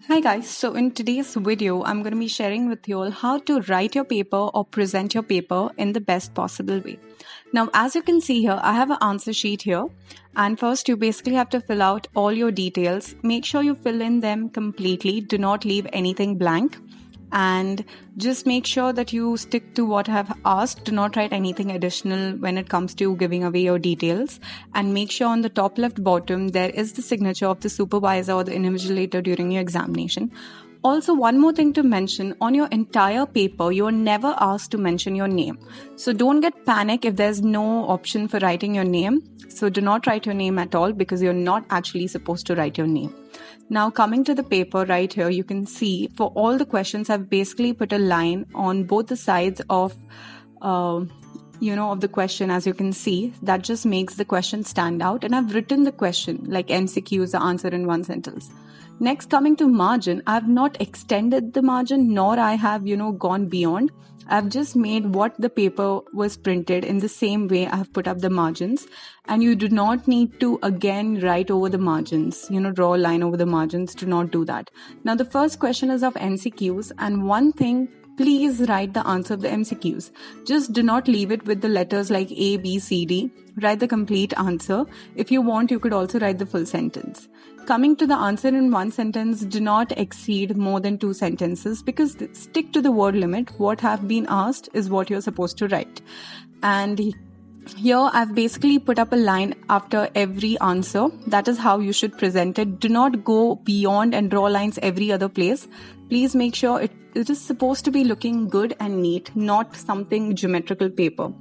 Hi guys, so in today's video, I'm going to be sharing with you all how to write your paper or present your paper in the best possible way. Now, as you can see here, I have an answer sheet here. And first, you basically have to fill out all your details. Make sure you fill in them completely. Do not leave anything blank. And just make sure that you stick to what I have asked. Do not write anything additional when it comes to giving away your details. And make sure on the top left bottom, there is the signature of the supervisor or the invigilator during your examination. Also, one more thing to mention, on your entire paper, you are never asked to mention your name. So don't get panic if there's no option for writing your name. So do not write your name at all because you're not actually supposed to write your name. Now coming to the paper right here, you can see for all the questions, I've basically put a line on both the sides of the question. As you can see, that just makes the question stand out, and I've written the question like MCQs, the answer in one sentence. Next, coming to margin, I have not extended the margin, nor I have gone beyond. I've just made what the paper was printed in the same way. I have put up the margins, and you do not need to again write over the margins, draw a line over the margins. Do not do that. Now the first question is of MCQs, and one thing, please write the answer of the MCQs. Just do not leave it with the letters like A, B, C, D. Write the complete answer. If you want, you could also write the full sentence. Coming to the answer in one sentence, do not exceed more than 2 sentences because stick to the word limit. What have been asked is what you're supposed to write. And here I've basically put up a line after every answer. That is how you should present it. Do not go beyond and draw lines every other place. Please make sure it is supposed to be looking good and neat, not something geometrical paper.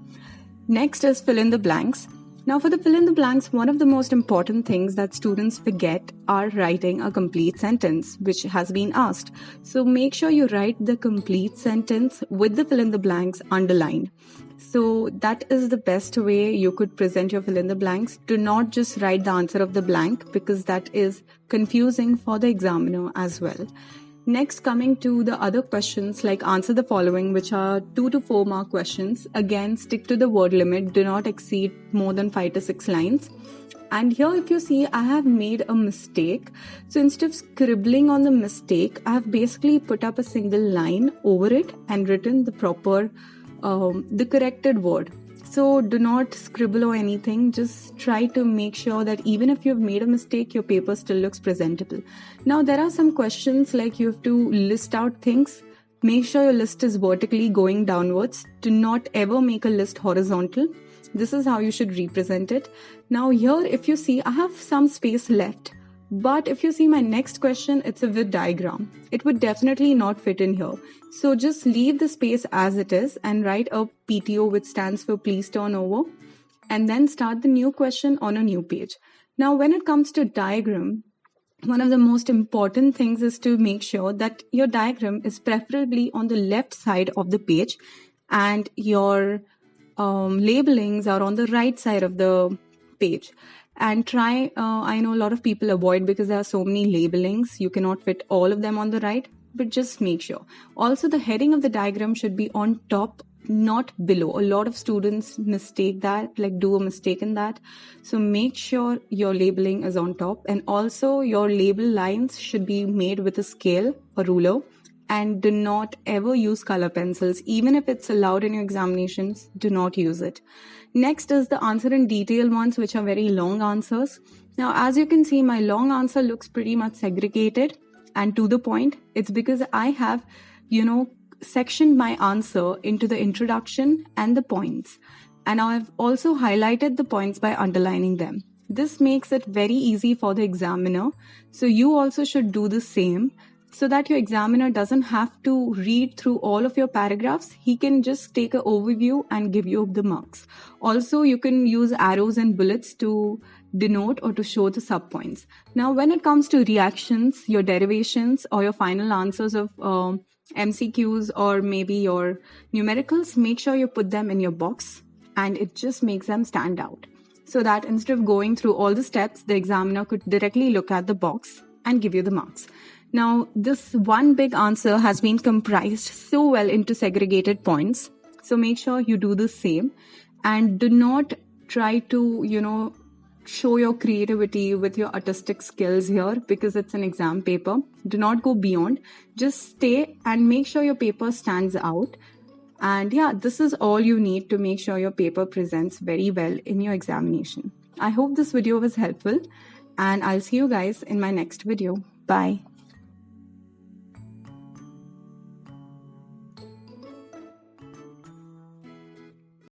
Next is fill in the blanks. Now for the fill in the blanks, one of the most important things that students forget are writing a complete sentence, which has been asked. So make sure you write the complete sentence with the fill in the blanks underlined. So that is the best way you could present your fill in the blanks. Do not just write the answer of the blank because that is confusing for the examiner as well. Next, coming to the other questions like answer the following, which are 2 to 4 mark questions. Again, stick to the word limit. Do not exceed more than 5 to 6 lines. And here, if you see, I have made a mistake. So instead of scribbling on the mistake, I have basically put up a single line over it and written the proper, the corrected word. So do not scribble or anything. Just try to make sure that even if you've made a mistake, your paper still looks presentable. Now, there are some questions like you have to list out things. Make sure your list is vertically going downwards. Do not ever make a list horizontal. This is how you should represent it. Now here, if you see, I have some space left. But if you see my next question, it's a Venn diagram. It would definitely not fit in here. So just leave the space as it is and write a PTO, which stands for please turn over, and then start the new question on a new page. Now, when it comes to diagram, one of the most important things is to make sure that your diagram is preferably on the left side of the page and your labelings are on the right side of the page. And try, I know a lot of people avoid because there are so many labelings. You cannot fit all of them on the right, but just make sure. Also, the heading of the diagram should be on top, not below. A lot of students mistake that, like do a mistake in that. So make sure your labeling is on top, and also your label lines should be made with a scale, a ruler. And do not ever use color pencils. Even if it's allowed in your examinations, do not use it. Next is the answer in detail ones, which are very long answers. Now, as you can see, my long answer looks pretty much segregated and to the point. It's because I have, sectioned my answer into the introduction and the points. And I've also highlighted the points by underlining them. This makes it very easy for the examiner. So you also should do the same, so that your examiner doesn't have to read through all of your paragraphs. He can just take an overview and give you the marks. Also, you can use arrows and bullets to denote or to show the subpoints. Now, when it comes to reactions, your derivations, or your final answers of MCQs or maybe your numericals, make sure you put them in your box, and it just makes them stand out. So that instead of going through all the steps, the examiner could directly look at the box and give you the marks. Now, this one big answer has been comprised so well into segregated points. So make sure you do the same and do not try to, show your creativity with your artistic skills here because it's an exam paper. Do not go beyond. Just stay and make sure your paper stands out. And yeah, this is all you need to make sure your paper presents very well in your examination. I hope this video was helpful, and I'll see you guys in my next video. Bye.